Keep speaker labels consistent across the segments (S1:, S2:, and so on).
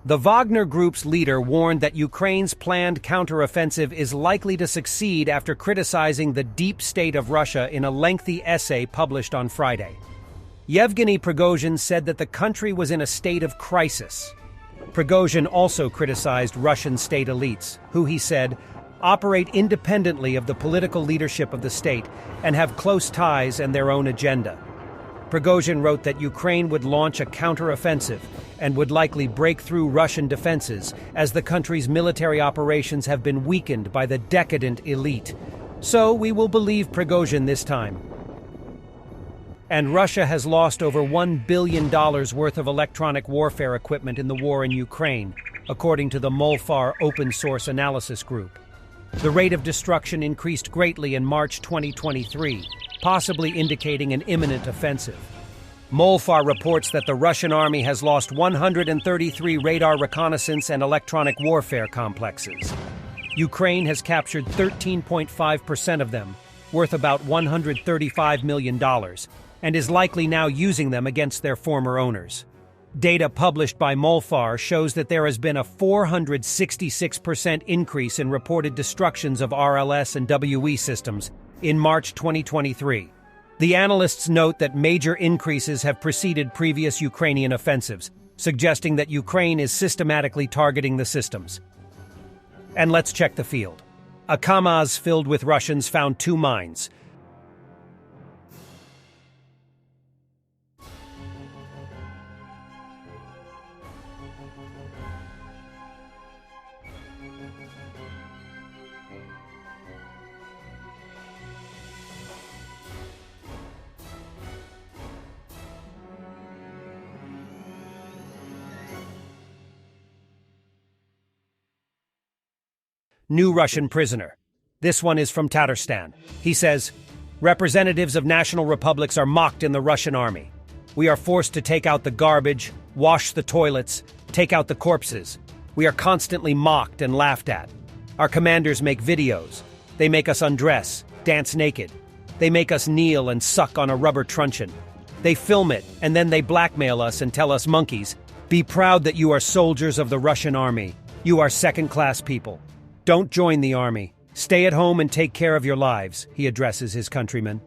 S1: The Wagner Group's leader warned that Ukraine's planned counteroffensive is likely to succeed after criticizing the deep state of Russia in a lengthy essay published on Friday. Yevgeny Prigozhin said that the country was in a state of crisis. Prigozhin also criticized Russian state elites, who, he said, operate independently of the political leadership of the state and have close ties and their own agenda. Prigozhin wrote that Ukraine would launch a counteroffensive and would likely break through Russian defenses, as the country's military operations have been weakened by the decadent elite. So we will believe Prigozhin this time. And Russia has lost over $1 billion worth of electronic warfare equipment in the war in Ukraine, according to the Molfar open source analysis group. The rate of destruction increased greatly in March 2023, possibly indicating an imminent offensive. Molfar reports that the Russian army has lost 133 radar reconnaissance and electronic warfare complexes. Ukraine has captured 13.5% of them, worth about $135 million, and is likely now using them against their former owners. Data published by Molfar shows that there has been a 466% increase in reported destructions of RLS and WE systems in March 2023. The analysts note that major increases have preceded previous Ukrainian offensives, suggesting that Ukraine is systematically targeting the systems. And let's check the field. A Kamaz filled with Russians found 2 mines. New Russian prisoner. This one is from Tatarstan. He says, representatives of national republics are mocked in the Russian army. We are forced to take out the garbage, wash the toilets, take out the corpses. We are constantly mocked and laughed at. Our commanders make videos. They make us undress, dance naked. They make us kneel and suck on a rubber truncheon. They film it, and then they blackmail us and tell us monkeys, be proud that you are soldiers of the Russian army. You are second-class people. Don't join the army. Stay at home and take care of your lives, he addresses his countrymen.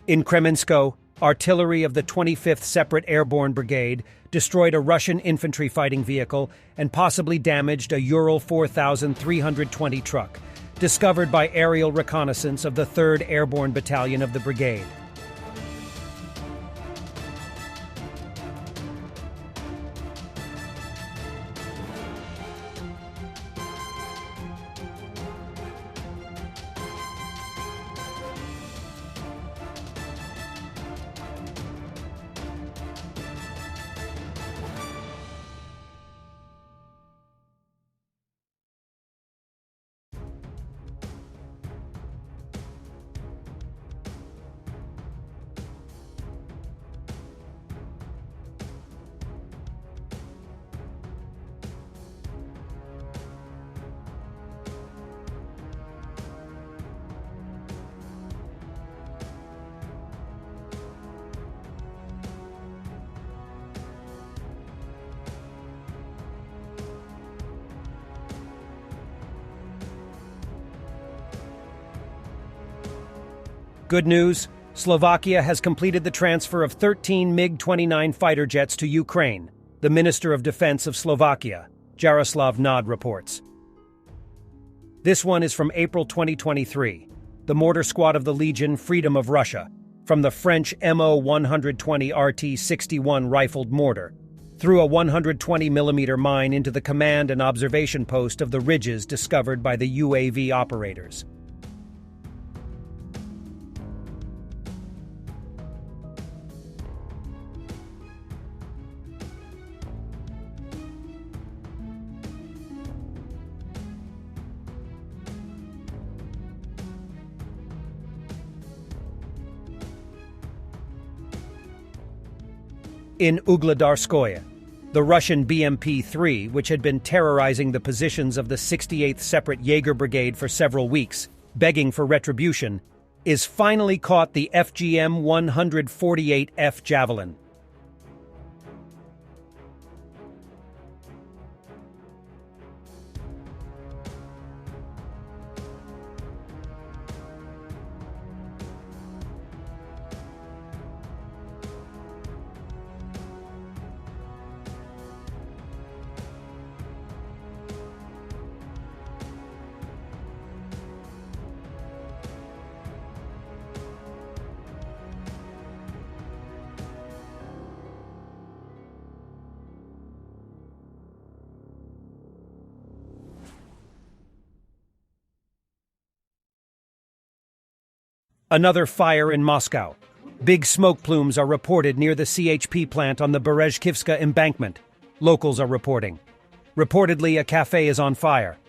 S1: In Kremensko, artillery of the 25th Separate Airborne Brigade destroyed a Russian infantry fighting vehicle and possibly damaged a Ural 4320 truck, discovered by aerial reconnaissance of the 3rd Airborne Battalion of the brigade. Good news, Slovakia has completed the transfer of 13 MiG-29 fighter jets to Ukraine, the Minister of Defense of Slovakia, Jaroslav Nad reports. This one is from April 2023, the mortar squad of the Legion Freedom of Russia, from the French MO-120 RT-61 rifled mortar, threw a 120mm mine into the command and observation post of the ridges discovered by the UAV operators. In Ugledarskoye, the Russian BMP-3, which had been terrorizing the positions of the 68th Separate Jaeger Brigade for several weeks, begging for retribution, is finally caught the FGM-148F Javelin. Another fire in Moscow. Big smoke plumes are reported near the CHP plant on the Berezhkivska embankment. Locals are reporting. Reportedly, a cafe is on fire.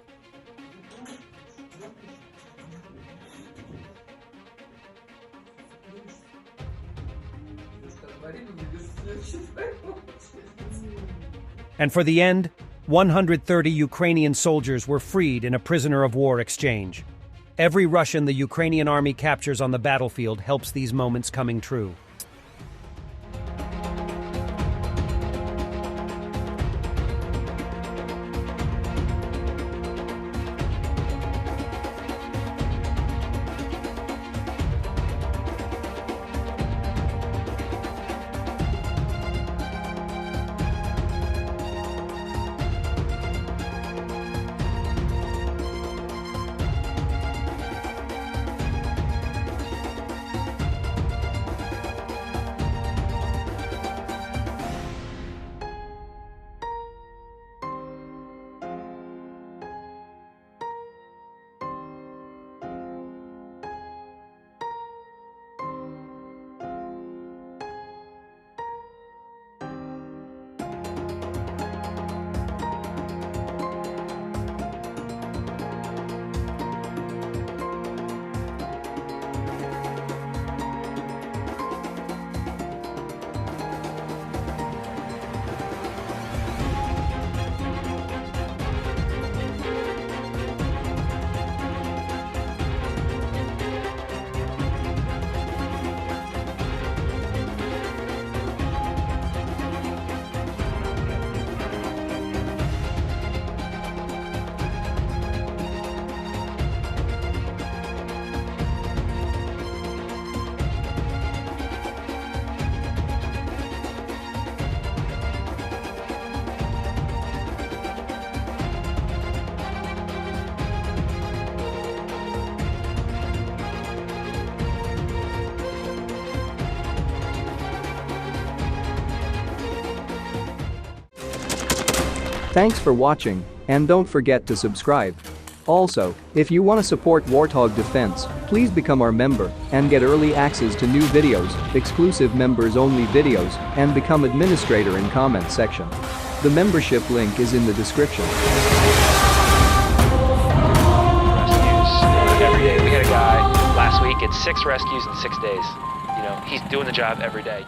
S1: And for the end, 130 Ukrainian soldiers were freed in a prisoner of war exchange. Every Russian the Ukrainian army captures on the battlefield helps these moments coming true.
S2: Thanks for watching, and don't forget to subscribe. Also, if you want to support Warthog Defense, please become our member and get early access to new videos, exclusive members-only videos, and become administrator in comment section. The membership link is in the description.
S3: Rescues every day. We had a guy last week at 6 rescues in 6 days. You know, he's doing the job every day.